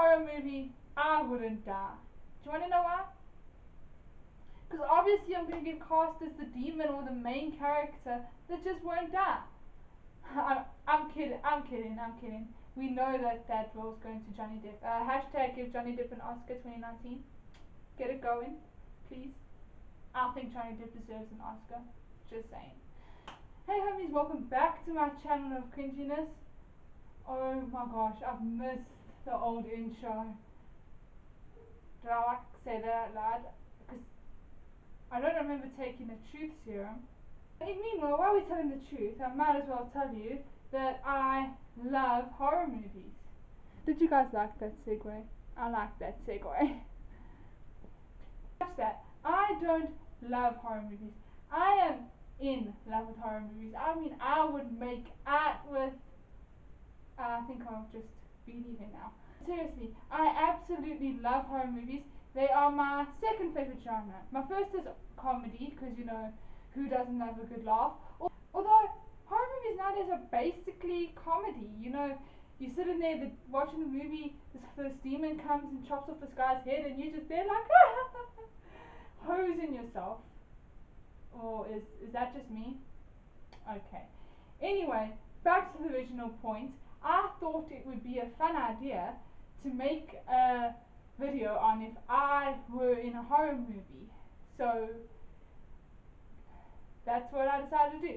horror movie, I wouldn't die. Do you want to know why? Because obviously I'm going to get cast as the demon or the main character that just won't die. I'm kidding, I'm kidding, I'm kidding. We know that that role's going to Johnny Depp. Hashtag give Johnny Depp an Oscar 2019. Get it going, please. I think Johnny Depp deserves an Oscar. Just saying. Hey homies, welcome back to my channel of cringiness. Oh my gosh, I've missed the old intro. Did I like say that out loud? Because I don't remember taking a truth serum. Meanwhile, while we're telling the truth, I might as well tell you that I love horror movies. Did you guys like that segue? I like that segue. Watch that. I don't love horror movies. I am in love with horror movies. I mean, I would make out with. I think I'll just be leaving now. Seriously, I absolutely love horror movies. They are my second favorite genre. My first is comedy, because you know, who doesn't love a good laugh? Although horror movies nowadays are basically comedy. You know, you sit in there watching the movie, this demon comes and chops off this guy's head, and you're just there like hosing yourself. Or is that just me? Okay. Anyway, back to the original point. I thought it would be a fun idea to make a video on if I were in a horror movie. So that's what I decided to do.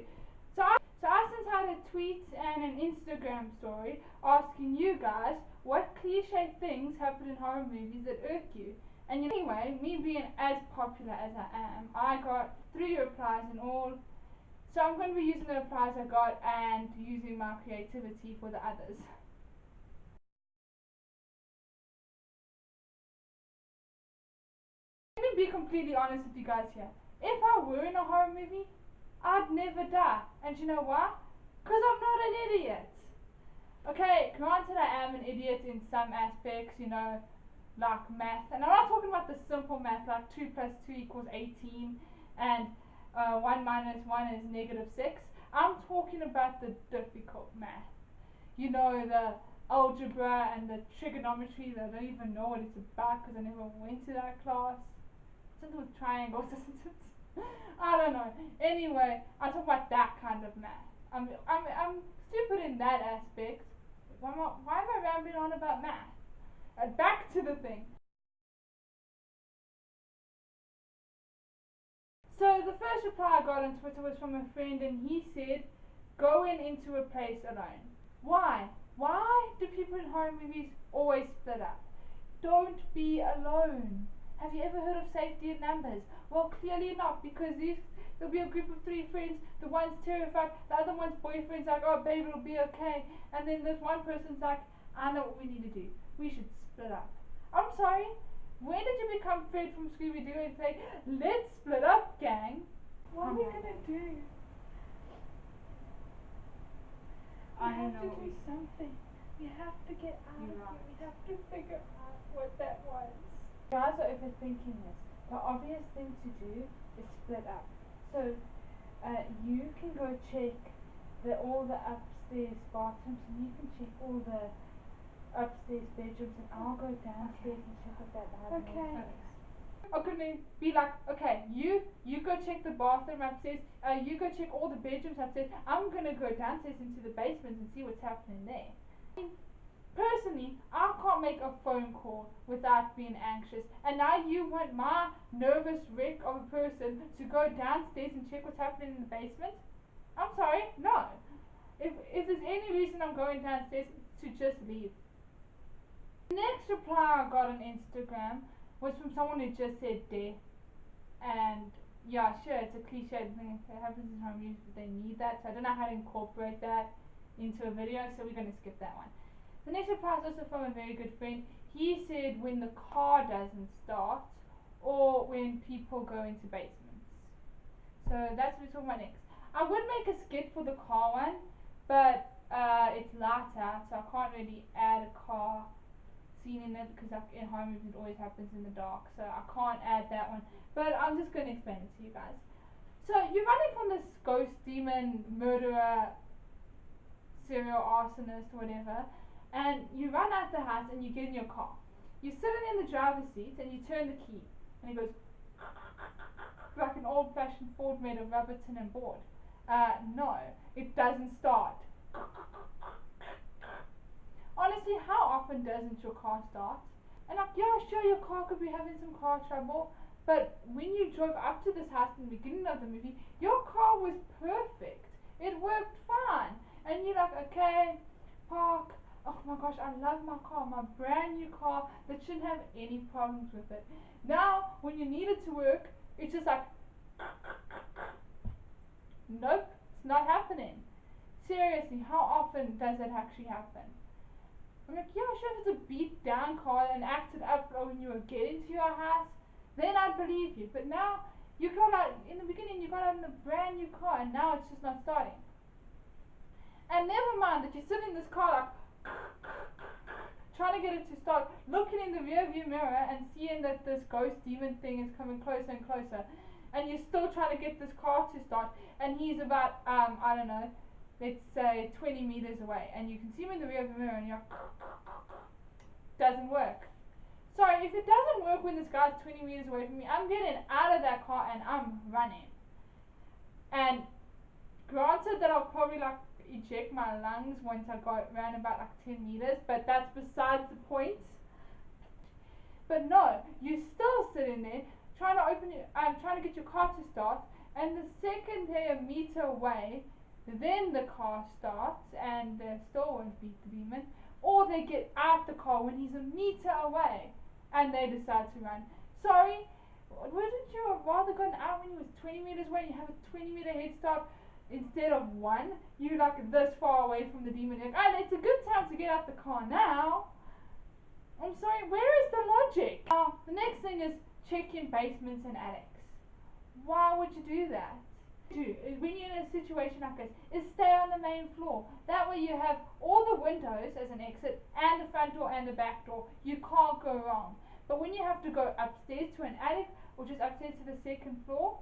So I sent out a tweet and an Instagram story asking you guys what cliche things happen in horror movies that irk you. And you know, anyway, me being as popular as I am, I got 3 replies in all. So I'm going to be using the replies I got and using my creativity for the others. Let me be completely honest with you guys here. If I were in a horror movie, I'd never die. And you know why? Because I'm not an idiot. Okay, granted I am an idiot in some aspects, you know, like math. And I'm not talking about the simple math like 2 plus 2 equals 18 and 1 minus 1 is negative 6. I'm talking about the difficult math. You know, the algebra and the trigonometry that I don't even know what it's about because I never went to that class. Something with triangles, isn't it? I don't know. Anyway, I talk about that kind of math. I'm stupid in that aspect. Why am I rambling on about math? Back to the thing. So the first reply I got on Twitter was from a friend, and he said, "Going into a place alone." Why? Why do people in horror movies always split up? Don't be alone. Have you ever heard of safety in numbers? Well, clearly not, because there'll be a group of 3 friends. The one's terrified, the other one's boyfriend's like, "Oh, babe, it'll be okay," and then there's one person's like, "I know what we need to do. We should split up." I'm sorry. When did you become Fred from Scooby Doo and say, "Let's split up, gang"? What are we gonna do? I don't know. We have to do something. We have to get out of here. We have to figure out what that was. Guys are overthinking this. The obvious thing to do is split up. So you can go check all the upstairs bathrooms, and you can check all the upstairs bedrooms, and I'll go downstairs and check what that loud noise is. I'm gonna be like, okay, you go check the bathroom upstairs. You go check all the bedrooms upstairs. I'm gonna go downstairs into the basement and see what's happening there. Personally, I can't make a phone call without being anxious. And now you want my nervous wreck of a person to go downstairs and check what's happening in the basement? I'm sorry, no. If there's any reason I'm going downstairs, to just leave. The next reply I got on Instagram was from someone who just said death. And yeah, sure, it's a cliche thing that happens in horror movies, but they need that. So I don't know how to incorporate that into a video, so we're going to skip that one. The next reply is also from a very good friend. He said when the car doesn't start or when people go into basements. So that's what we're talking about next. I would make a skit for the car one, but it's light out, so I can't really add a car scene in it because in horror movies it always happens in the dark, so I can't add that one. But I'm just going to explain it to you guys. So you're running from this ghost demon murderer serial arsonist, whatever, and you run out the house and you get in your car. You're sitting in the driver's seat and you turn the key and it goes like an old fashioned Ford made of rubber, tin and board. No, it doesn't start. Honestly, how often doesn't your car start? And like, yeah, sure, your car could be having some car trouble, but when you drove up to this house in the beginning of the movie, your car was perfect. It worked fine. And you're like, okay, park. Oh my gosh, I love my car, my brand new car that shouldn't have any problems with it. Now, when you need it to work, it's just like, nope, it's not happening. Seriously, how often does it actually happen? I'm like, yeah, sure, if it's a beat down car and acted up when you were getting to your house, then I'd believe you. But now, you got out, in the beginning, you got out in a brand new car and now it's just not starting. And never mind that you sit in this car like, trying to get it to start, looking in the rear view mirror and seeing that this ghost demon thing is coming closer and closer. And you're still trying to get this car to start, and he's about, I don't know, let's say 20 meters away, and you can see him in the rear view mirror and you're like, doesn't work. Sorry, if it doesn't work when this guy's 20 meters away from me, I'm getting out of that car and I'm running. And granted that I'll probably like eject my lungs once I ran about like 10 meters, but that's besides the point. But no, you're still sitting there trying to trying to get your car to start, and the second they're a meter away, then the car starts and they still won't beat the demon, or they get out the car when he's a meter away and they decide to run. Sorry, wouldn't you have rather gone out when he was 20 meters away and you have a 20-meter head start instead of one? You like this far away from the demon. You're like, oh, it's a good time to get out the car now. I'm sorry, where is the logic? Now, the next thing is checking basements and attics. Why would you do that? When you're in a situation like this, is stay on the main floor. That way you have all the windows as an exit and the front door and the back door. You can't go wrong. But when you have to go upstairs to an attic or just upstairs to the second floor,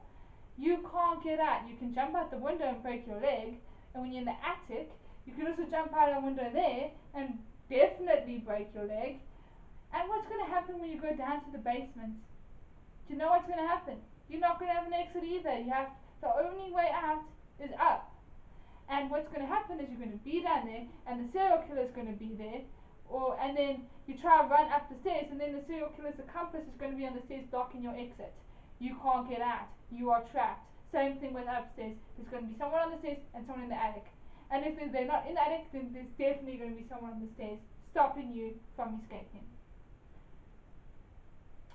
you can't get out. You can jump out the window and break your leg. And when you're in the attic, you can also jump out a window there and definitely break your leg. And what's going to happen when you go down to the basement? Do you know what's going to happen? You're not going to have an exit either. The only way out is up. And what's going to happen is you're going to be down there, and the serial killer is going to be there, and then you try to run up the stairs, and then the serial killer's accomplice is going to be on the stairs blocking your exit. You can't get out. You are trapped. Same thing with upstairs. There's going to be someone on the stairs and someone in the attic. And if they're not in the attic, then there's definitely going to be someone on the stairs stopping you from escaping.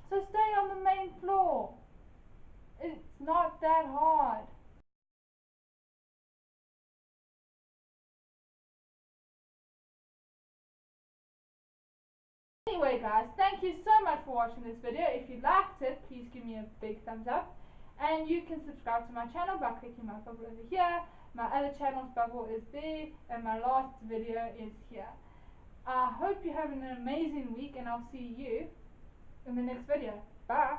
So stay on the main floor. It's not that hard. Anyway guys, thank you so much for watching this video. If you liked it, please give me a big thumbs up. And you can subscribe to my channel by clicking my bubble over here. My other channel's bubble is there, and my last video is here. I hope you're having an amazing week, and I'll see you in the next video. Bye!